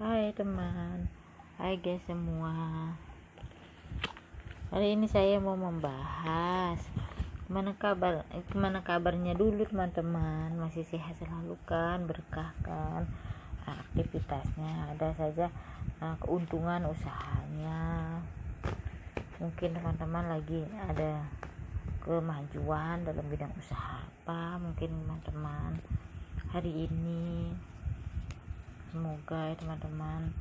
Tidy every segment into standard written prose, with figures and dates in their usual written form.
Hai teman, hai guys semua. Hari ini saya mau membahas gimana kabarnya dulu teman-teman. Masih sehat selalu kan, berkah kan aktivitasnya, ada saja keuntungan usahanya. Mungkin teman-teman lagi ada kemajuan dalam bidang usaha apa mungkin teman-teman hari ini. Semoga teman-teman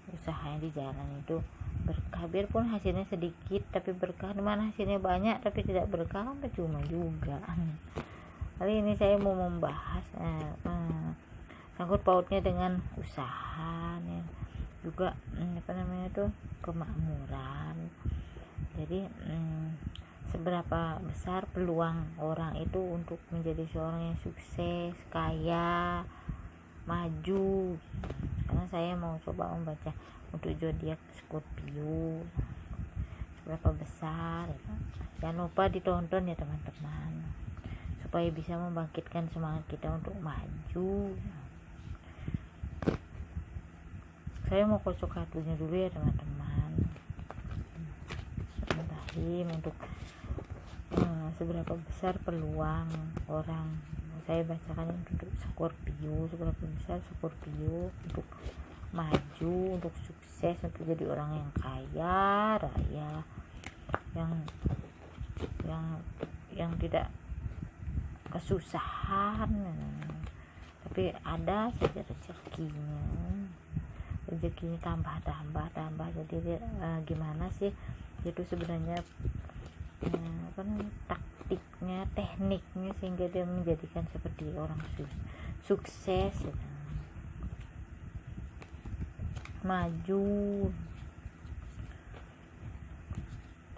usaha yang di jalan itu berkah, biarpun hasilnya sedikit tapi berkah. Dimana hasilnya banyak tapi tidak berkah kan percuma juga. Kali ini saya mau membahas sangkut pautnya dengan usaha nih, juga kemakmuran. Jadi seberapa besar peluang orang itu untuk menjadi seorang yang sukses, kaya, maju. Karena saya mau coba membaca untuk zodiak Scorpio seberapa besar. Jangan lupa ditonton ya teman-teman, supaya bisa membangkitkan semangat kita untuk maju. Saya mau kocok kartunya dulu ya teman-teman. Bismillahirrahmanirrahim. Untuk seberapa besar peluang orang, saya bacakan untuk Scorpio. Seberapa besar Scorpio untuk maju, untuk sukses, untuk jadi orang yang kaya raya, yang tidak kesusahan, tapi ada saja rezekinya tambah. Jadi gimana sih itu sebenarnya taktiknya, tekniknya, sehingga dia menjadikan seperti orang sukses maju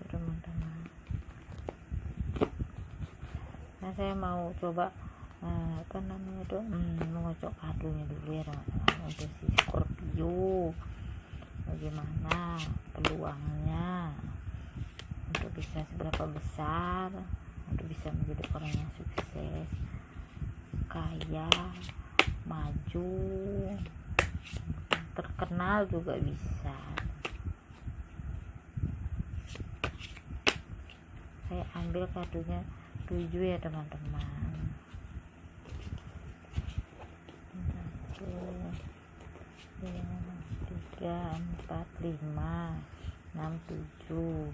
teman-teman. Nah, saya mau coba mengocok kartunya dulu ya teman-teman untuk si Scorpio. Bagaimana peluangnya untuk bisa seberapa besar untuk bisa menjadi orang yang sukses, kaya, maju, terkenal juga bisa. Saya ambil kartunya 7 ya teman-teman. 1, 2, 3, 4, 5, 6, 7.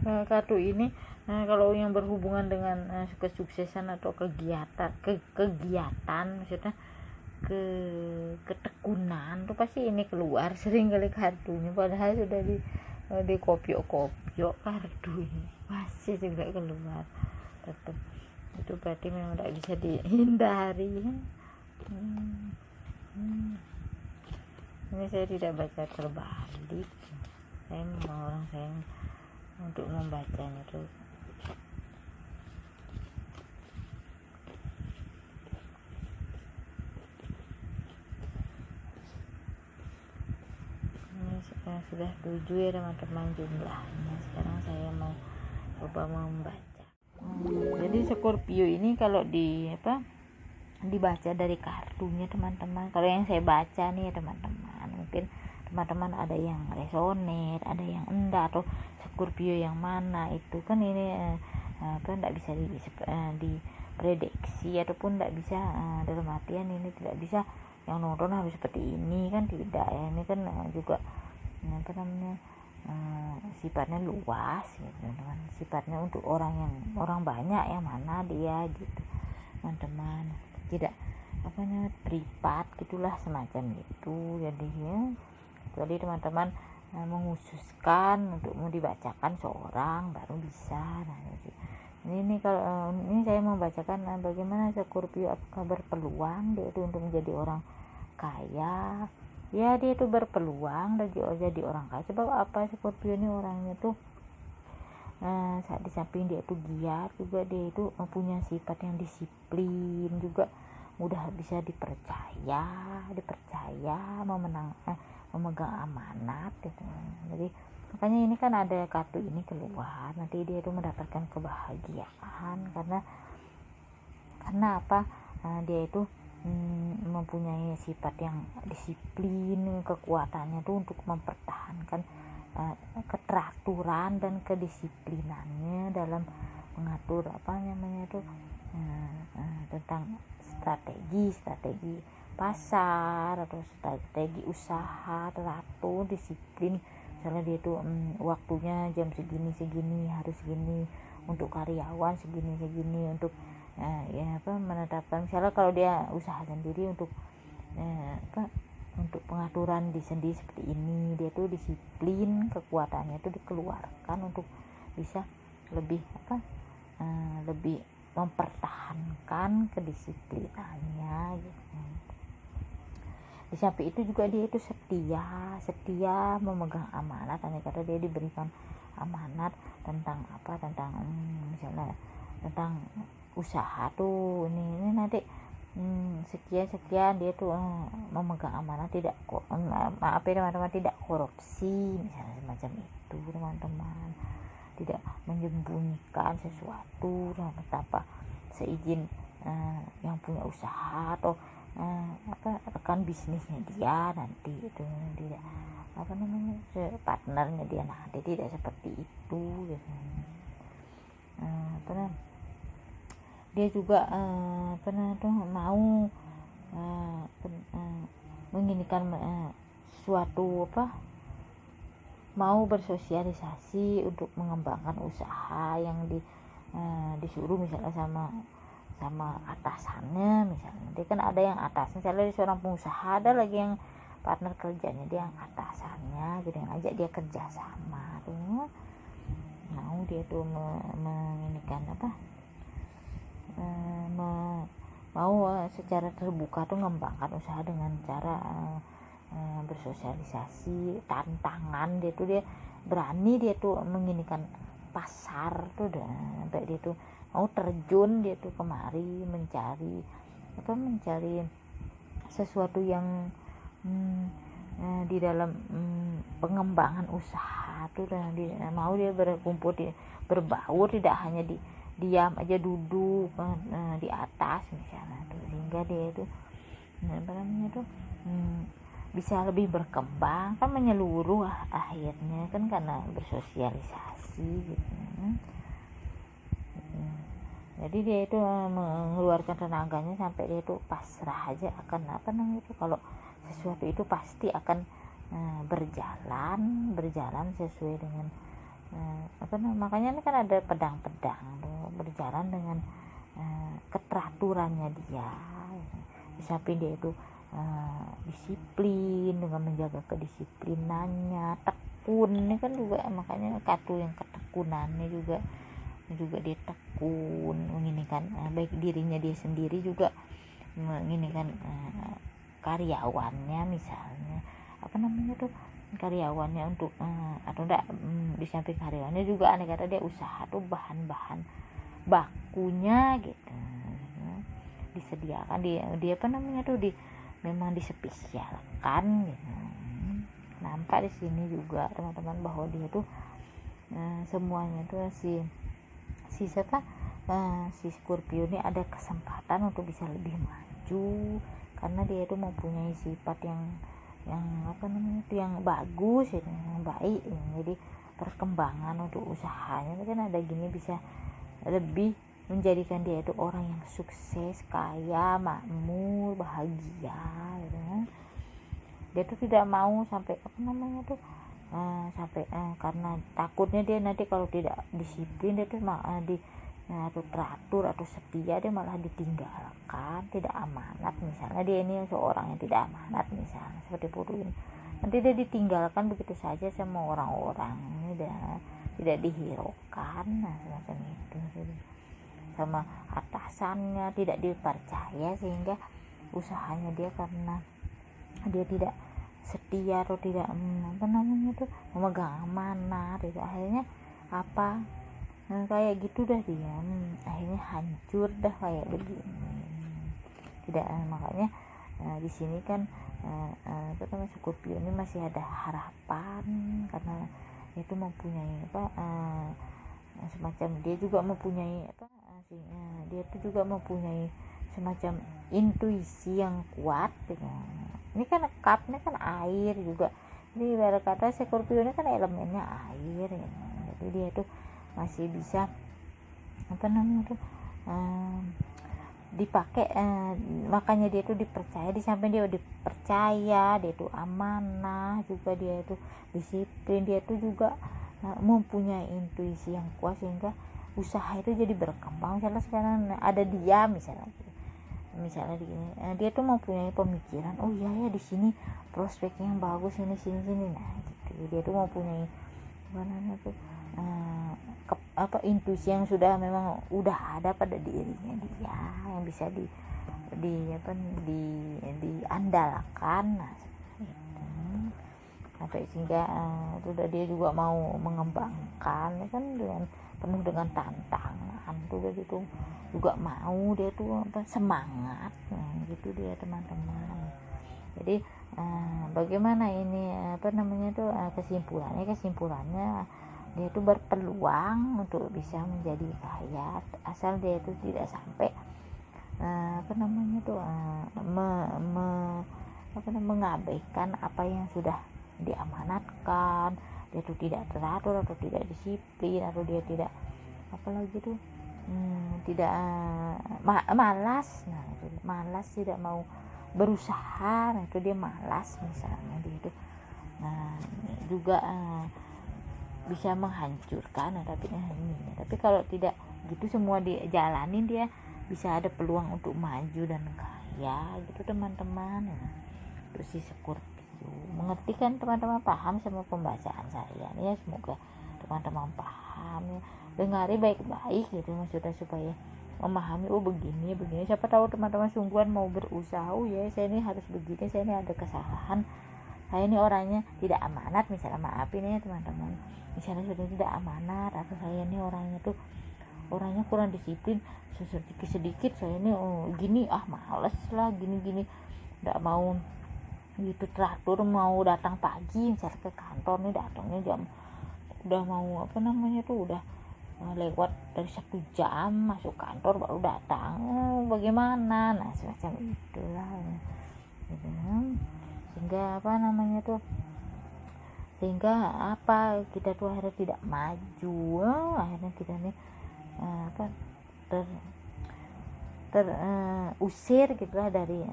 Kartu ini kalau yang berhubungan dengan kesuksesan atau kegiatan maksudnya ketekunan tuh pasti ini keluar sering kali kartunya, padahal sudah di kopiok kartunya masih juga keluar tetap. Itu berarti memang tidak bisa dihindari. Ini saya tidak baca terbalik, saya mau orang saya untuk membacanya tuh ini sudah 7 ya teman-teman jumlahnya. Sekarang saya mau coba membaca. Jadi Scorpio ini kalau dibaca dari kartunya teman-teman, kalau yang saya baca nih teman-teman, mungkin teman-teman ada yang resonate, ada yang enggak, atau Scorpio yang mana itu kan ini tidak bisa diprediksi, ataupun tidak bisa dalam artian ini tidak bisa yang nonton harus seperti ini kan, tidak ya. Ini kan juga sifatnya luas gitu teman-teman, sifatnya untuk orang banyak yang mana dia gitu teman-teman, tidak privat gitulah semacam itu. Jadi teman-teman menghususkan untuk mau dibacakan seorang baru bisa. Nah, ini kalau ini saya membacakan bagaimana Scorpio, apakah berpeluang dia itu untuk menjadi orang kaya. Ya, dia itu berpeluang jadi orang kaya. Sebab apa? Scorpio ini orangnya tuh saat di samping dia itu giat, juga dia itu mempunyai sifat yang disiplin, juga mudah bisa dipercaya, memegang amanat gitu. Jadi Makanya ini kan ada kartu ini keluar, nanti dia itu mendapatkan kebahagiaan karena apa, dia itu mempunyai sifat yang disiplin, kekuatannya tuh untuk mempertahankan keteraturan dan kedisiplinannya dalam mengatur tentang strategi pasar atau strategi usaha, teratur, disiplin. Misalnya dia tuh waktunya jam segini harus segini, untuk karyawan segini untuk menetapkan, misalnya kalau dia usaha sendiri untuk untuk pengaturan di sendi seperti ini, dia tuh disiplin, kekuatannya itu dikeluarkan untuk bisa lebih lebih mempertahankan kedisiplinannya gitu. Di samping itu juga dia itu setia memegang amanat, karena dia diberikan amanat tentang misalnya tentang usaha tuh, ini nanti sekian dia tuh memegang amanah, tidak teman-teman, tidak korupsi misalnya, semacam itu teman-teman, tidak menyembunyikan sesuatu tanpa seizin yang punya usaha atau rekan bisnisnya dia nanti itu, tidak partnernya dia nanti, tidak seperti itu gitu. Dia juga mau menginikan suatu mau bersosialisasi untuk mengembangkan usaha yang disuruh misalnya sama atasannya. Misalnya dia kan ada yang atasnya, misalnya dia seorang pengusaha, ada lagi yang partner kerjanya dia yang atasannya gitu, yang ajak dia kerja sama tuh, mau dia tuh menginikan mau secara terbuka tuh mengembangkan usaha dengan cara bersosialisasi, tantangan, dia berani, dia tuh menginikan pasar tuh, sampai dia tuh mau terjun, dia tuh kemari mencari sesuatu yang di dalam pengembangan usaha tuh, dan mau dia berkumpul, berbaur, tidak hanya diam aja duduk di atas misalnya tuh, sehingga dia itu bisa lebih berkembang kan, menyeluruh akhirnya kan, karena bersosialisasi gitu. Jadi dia itu mengeluarkan tenaganya sampai dia itu pasrah aja akan kalau sesuatu itu pasti akan berjalan sesuai dengan makanya ini kan ada pedang-pedang tuh, berjalan dengan keteraturannya dia. Di samping dia itu disiplin, dengan menjaga kedisiplinannya, tekun, ini kan juga makanya kartu yang ketekunannya juga dia tekun, menginikan baik dirinya dia sendiri, juga menginikan karyawannya, misalnya karyawannya untuk atau enggak, di samping karyawannya juga aneh kata dia usaha tuh bahan-bahan bakunya gitu disediakan, dia memang dispesialkan gitu. Nampak di sini juga teman-teman bahwa dia tuh semuanya tuh si Scorpio ini ada kesempatan untuk bisa lebih maju, karena dia itu mempunyai sifat yang bagus, yang baik. Jadi perkembangan untuk usahanya kan ada gini, bisa lebih menjadikan dia itu orang yang sukses, kaya, makmur, bahagia gitu. Dia tuh tidak mau sampai karena takutnya dia nanti kalau tidak disiplin, dia tuh atau teratur atau setia, dia malah ditinggalkan, tidak amanat. Misalnya dia ini seorang yang tidak amanat, misalnya seperti Putu ini, nanti dia ditinggalkan begitu saja sama orang-orang, ini tidak dihiraukan, semacam itu, sama atasannya tidak dipercaya, sehingga usahanya dia, karena dia tidak setia atau tidak memegang amanat, itu akhirnya kayak gitu dah dia, akhirnya hancur dah kayak begini. Tidak, makanya di sini kan Scorpio ini masih ada harapan, karena dia itu mempunyai semacam dia juga mempunyai dia itu juga mempunyai semacam intuisi yang kuat gitu. Ini kan cup ini kan air juga, ini ibarat kata Scorpio ini kan elemennya air ya. Jadi dia itu masih bisa dipakai, makanya dia itu dipercaya, di samping dia dipercaya, dia itu amanah juga, dia itu disiplin, dia itu juga mempunyai intuisi yang kuat sehingga usaha itu jadi berkembang. Misalnya sekarang ada dia misalnya dia tuh mempunyai pemikiran, oh iya ya di sini prospeknya yang bagus, ini sini nah gitu. Dia tuh mempunyai intuisi yang sudah memang udah ada pada dirinya dia, yang bisa diandalkan. Nah sampai sehingga dia juga mau mengembangkan kan penuh dengan tantangan tuh dia tuh juga mau, dia tuh semangat gitu dia teman-teman. Jadi bagaimana ini kesimpulannya dia itu berpeluang untuk bisa menjadi kaya, asal dia itu tidak sampai mengabaikan apa yang sudah diamanatkan. Dia itu tidak teratur atau tidak disiplin, atau dia tidak tidak malas. Nah itu malas, tidak mau berusaha, nah itu dia malas misalnya dia itu juga bisa menghancurkan. Tapi kalau tidak gitu semua dijalanin, dia bisa ada peluang untuk maju dan kaya gitu teman-teman. Terus si Scorpio mengerti kan teman-teman, paham sama pembacaan saya ya, semoga teman-teman paham ya, dengari baik-baik gitu maksudnya, supaya memahami begini, siapa tahu teman-teman sungguhan mau berusaha, ya saya ini harus begini, saya ini ada kesalahan, saya ini orangnya tidak amanat misalnya, maafin ya teman-teman, misalnya sudah tidak amanat, atau saya ini orangnya kurang disiplin, sedikit saya ini gini, males lah gini tidak mau gitu teratur, mau datang pagi misalnya ke kantor nih, datangnya jam udah mau udah lewat dari 1 jam masuk kantor baru datang, bagaimana, nah semacam itulah gitu. Sehingga kita tuh akhirnya tidak maju, akhirnya kita nih terusir gitulah dari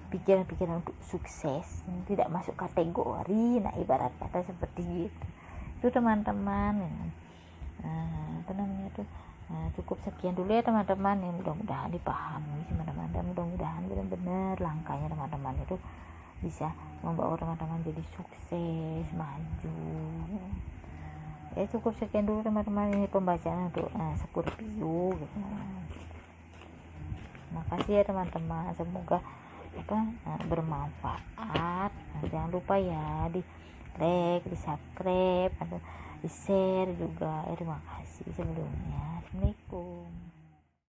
pikiran-pikiran untuk sukses, tidak masuk kategori. Nah ibarat kata seperti itu teman-teman. Cukup sekian dulu ya teman-teman, yang mudah-mudahan dipahami teman-teman, dan mudah-mudahan benar-benar langkahnya teman-teman itu bisa membawa teman-teman jadi sukses, maju ya. Cukup sekian dulu teman-teman, ini pembacaan untuk Scorpio gitu. Makasih ya teman-teman, semoga bermanfaat. Jangan lupa ya di like, di subscribe, atau di share juga. Terima kasih sebelumnya. Assalamualaikum.